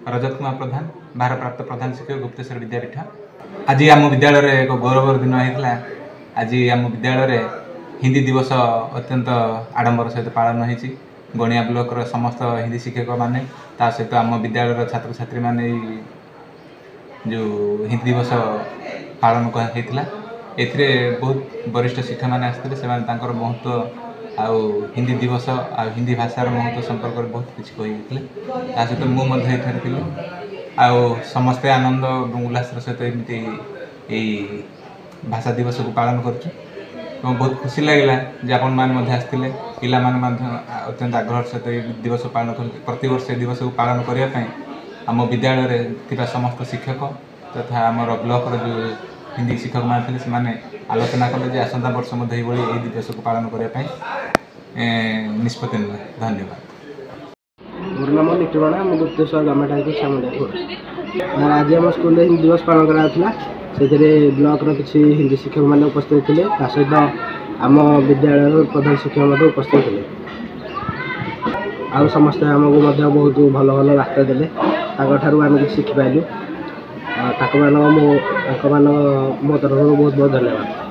रजत कुमार प्रधान भारप्राप्त प्रधान शिक्षक गुप्तेश्वर विद्यापीठ। आज आम विद्यालय एक गौरवर दिन होता। आज आम विद्यालय हिंदी दिवस अत्यंत आडंबर सहित पालन होती। गणिया ब्लॉकर समस्त हिंदी शिक्षक मैंने सहित आम विद्यालय छात्र छात्री मैंने जो हिंदी दिवस पालन होता एथिरे बहुत वरिष्ठ शिक्षक मैंने आसते से महत्व आउ हिंदी दिवस आ हिंदी भाषार महत्व संपर्क में बहुत किसी कही सहित मुझे थी आउ समस्ते आनंद उल्लास सहित एमती यही भाषा दिवस को पालन करुँ। बहुत खुशी लगे जे आपण मैंने आसते पिला अत्यंत आग्रह सहित दिवस पालन कर प्रति वर्ष दिवस को पालन करने आम विद्यालय थी समस्त शिक्षक तथा आमर ब्लॉक जो हिंदी शिक्षक मैंने से आलोचना कले जे आसंता वर्ष यही दिवस को पालन करने निष्पत्ति ने। धन्यवाद। मोर नाम निटू राणा मुझे Gupteshwar government high school Samunda. आज आम स्कूल हिंदी दिवस पालन कराला से ब्लॉक किसी हिंदी शिक्षक मैंने उपस्थित थे सहित आम विद्यालय प्रधान शिक्षक उपस्थित थे आ समस्ते आमको बहुत भल भल रास्ता देले आम कि शिखिपारू मो तरफ बहुत बहुत धन्यवाद।